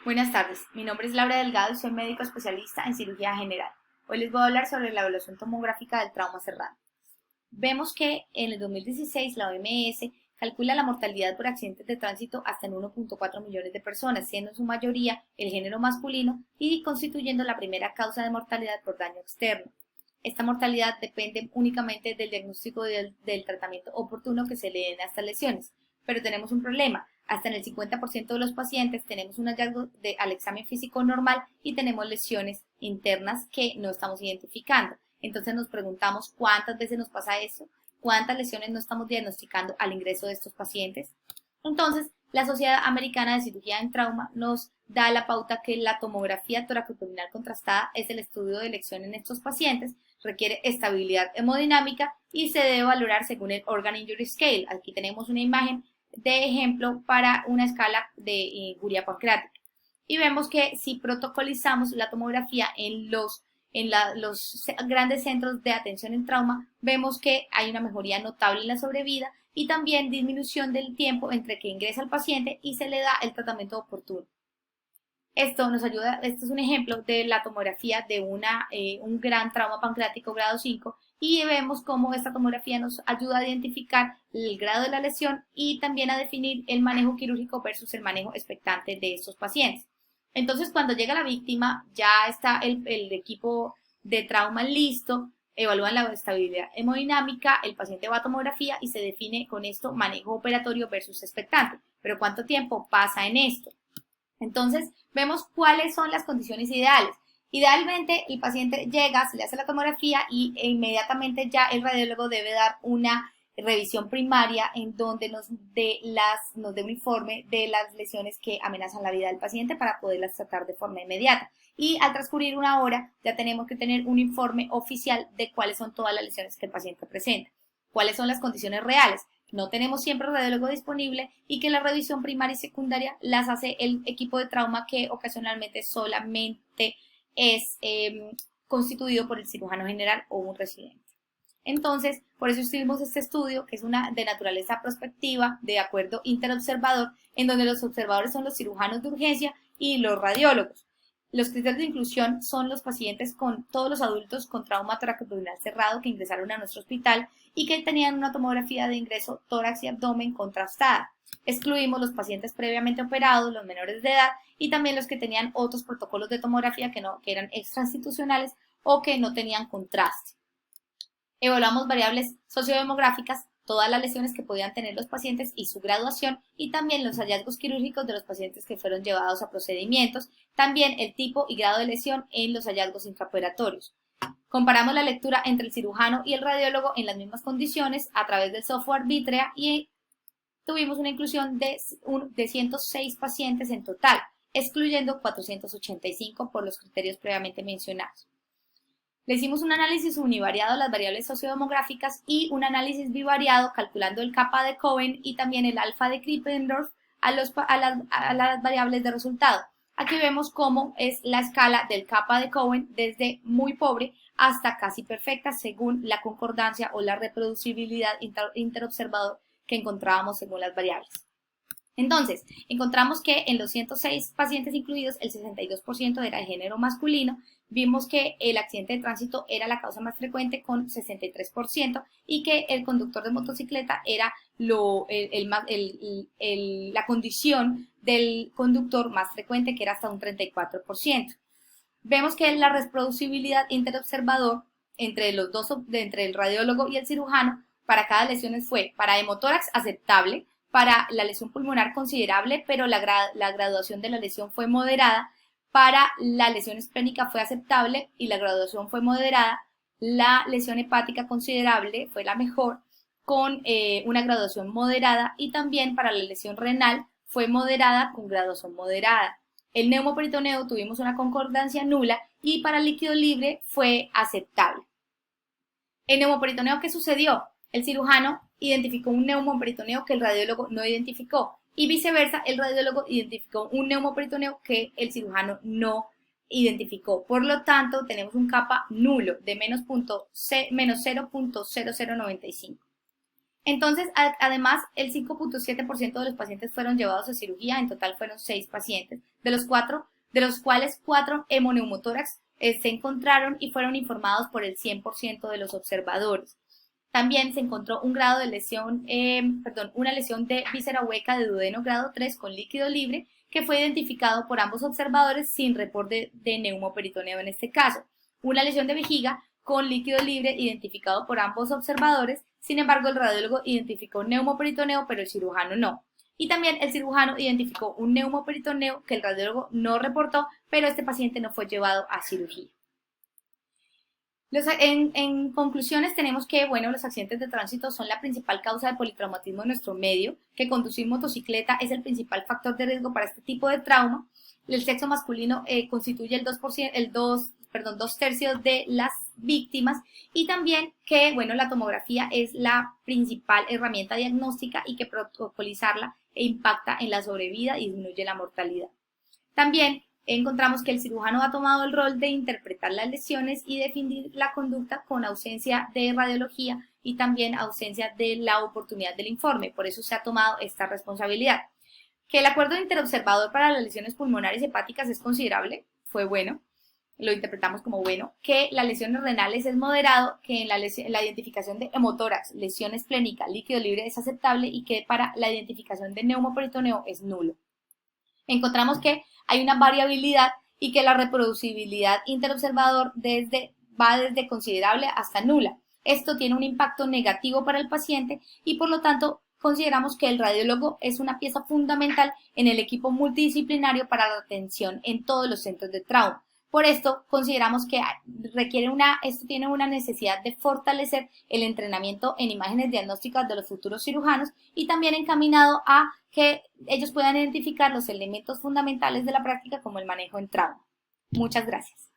Buenas tardes, mi nombre es Laura Delgado y soy médico especialista en cirugía general. Hoy les voy a hablar sobre la evaluación tomográfica del trauma cerrado. Vemos que en el 2016 la OMS calcula la mortalidad por accidentes de tránsito hasta en 1.4 millones de personas, siendo en su mayoría el género masculino y constituyendo la primera causa de mortalidad por daño externo. Esta mortalidad depende únicamente del diagnóstico del tratamiento oportuno que se le den a estas lesiones. Pero tenemos un problema. Hasta en el 50% de los pacientes tenemos un hallazgo al examen físico normal y tenemos lesiones internas que no estamos identificando. Entonces nos preguntamos cuántas veces nos pasa eso, cuántas lesiones no estamos diagnosticando al ingreso de estos pacientes. Entonces, la Sociedad Americana de Cirugía en Trauma nos da la pauta que la tomografía toracoabdominal contrastada es el estudio de elección en estos pacientes, requiere estabilidad hemodinámica y se debe valorar según el Organ Injury Scale. Aquí tenemos una imagen de ejemplo para una escala de injuria pancreática. Y vemos que si protocolizamos la tomografía en los grandes centros de atención en trauma, vemos que hay una mejoría notable en la sobrevida y también disminución del tiempo entre que ingresa el paciente y se le da el tratamiento oportuno. Esto nos ayuda, este es un ejemplo de la tomografía de un gran trauma pancreático grado 5 y vemos cómo esta tomografía nos ayuda a identificar el grado de la lesión y también a definir el manejo quirúrgico versus el manejo expectante de estos pacientes. Entonces, cuando llega la víctima, ya está el equipo de trauma listo, evalúan la estabilidad hemodinámica, el paciente va a tomografía y se define con esto manejo operatorio versus expectante. Pero ¿cuánto tiempo pasa en esto? Entonces, vemos cuáles son las condiciones ideales. Idealmente, el paciente llega, se le hace la tomografía y inmediatamente ya el radiólogo debe dar una revisión primaria en donde nos dé un informe de las lesiones que amenazan la vida del paciente para poderlas tratar de forma inmediata. Y al transcurrir una hora ya tenemos que tener un informe oficial de cuáles son todas las lesiones que el paciente presenta. ¿Cuáles son las condiciones reales? No tenemos siempre radiólogo disponible y que la revisión primaria y secundaria las hace el equipo de trauma que ocasionalmente solamente es constituido por el cirujano general o un residente. Entonces, por eso hicimos este estudio, que es una de naturaleza prospectiva, de acuerdo interobservador, en donde los observadores son los cirujanos de urgencia y los radiólogos. Los criterios de inclusión son los pacientes con todos los adultos con trauma toracoabdominal cerrado que ingresaron a nuestro hospital y que tenían una tomografía de ingreso tórax y abdomen contrastada. Excluimos los pacientes previamente operados, los menores de edad y también los que tenían otros protocolos de tomografía que eran extrainstitucionales o que no tenían contraste. Evaluamos variables sociodemográficas, todas las lesiones que podían tener los pacientes y su graduación, y también los hallazgos quirúrgicos de los pacientes que fueron llevados a procedimientos, también el tipo y grado de lesión en los hallazgos intraoperatorios. Comparamos la lectura entre el cirujano y el radiólogo en las mismas condiciones a través del software Vitrea y tuvimos una inclusión de 106 pacientes en total, excluyendo 485 por los criterios previamente mencionados. Le hicimos un análisis univariado a las variables sociodemográficas y un análisis bivariado calculando el kappa de Cohen y también el alfa de Krippendorff a las variables de resultado. Aquí vemos cómo es la escala del kappa de Cohen desde muy pobre hasta casi perfecta según la concordancia o la reproducibilidad interobservador que encontrábamos según las variables. Entonces, encontramos que en los 106 pacientes incluidos, el 62% era de género masculino. Vimos que el accidente de tránsito era la causa más frecuente con 63% y que el conductor de motocicleta era la condición del conductor más frecuente, que era hasta un 34%. Vemos que la reproducibilidad interobservador entre el radiólogo y el cirujano para cada lesión fue para hemotórax aceptable, para la lesión pulmonar considerable, pero la graduación de la lesión fue moderada. Para la lesión esplénica fue aceptable y la graduación fue moderada. La lesión hepática considerable fue la mejor, con una graduación moderada, y también para la lesión renal fue moderada con graduación moderada. El neumoperitoneo tuvimos una concordancia nula y para el líquido libre fue aceptable. El neumoperitoneo, ¿qué sucedió? El cirujano identificó un neumoperitoneo que el radiólogo no identificó y viceversa, el radiólogo identificó un neumoperitoneo que el cirujano no identificó. Por lo tanto, tenemos un kappa nulo de menos 0.0095. Entonces, además, el 5.7% de los pacientes fueron llevados a cirugía, en total fueron 6 pacientes, de los cuales 4 hemoneumotórax se encontraron y fueron informados por el 100% de los observadores. También se encontró un grado de lesión, una lesión de víscera hueca de duodeno grado 3 con líquido libre, que fue identificado por ambos observadores sin reporte de neumoperitoneo en este caso. Una lesión de vejiga con líquido libre identificado por ambos observadores, sin embargo el radiólogo identificó neumoperitoneo, pero el cirujano no. Y también el cirujano identificó un neumoperitoneo que el radiólogo no reportó, pero este paciente no fue llevado a cirugía. En conclusiones tenemos que, bueno, los accidentes de tránsito son la principal causa de politraumatismo en nuestro medio, que conducir motocicleta es el principal factor de riesgo para este tipo de trauma. El sexo masculino constituye el 2/3 de las víctimas, y también que, bueno, la tomografía es la principal herramienta diagnóstica y que protocolizarla impacta en la sobrevida y disminuye la mortalidad. También encontramos que el cirujano ha tomado el rol de interpretar las lesiones y definir la conducta con ausencia de radiología y también ausencia de la oportunidad del informe. Por eso se ha tomado esta responsabilidad. Que el acuerdo interobservador para las lesiones pulmonares hepáticas es considerable, fue bueno, lo interpretamos como bueno. Que las lesiones renales es moderado, que en la identificación de hemotórax, lesión esplénica, líquido libre es aceptable, y que para la identificación de neumoperitoneo es nulo. Encontramos que hay una variabilidad y que la reproducibilidad interobservador va desde considerable hasta nula. Esto tiene un impacto negativo para el paciente y por lo tanto consideramos que el radiólogo es una pieza fundamental en el equipo multidisciplinario para la atención en todos los centros de trauma. Por esto consideramos que esto tiene una necesidad de fortalecer el entrenamiento en imágenes diagnósticas de los futuros cirujanos y también encaminado a que ellos puedan identificar los elementos fundamentales de la práctica como el manejo en trauma. Muchas gracias.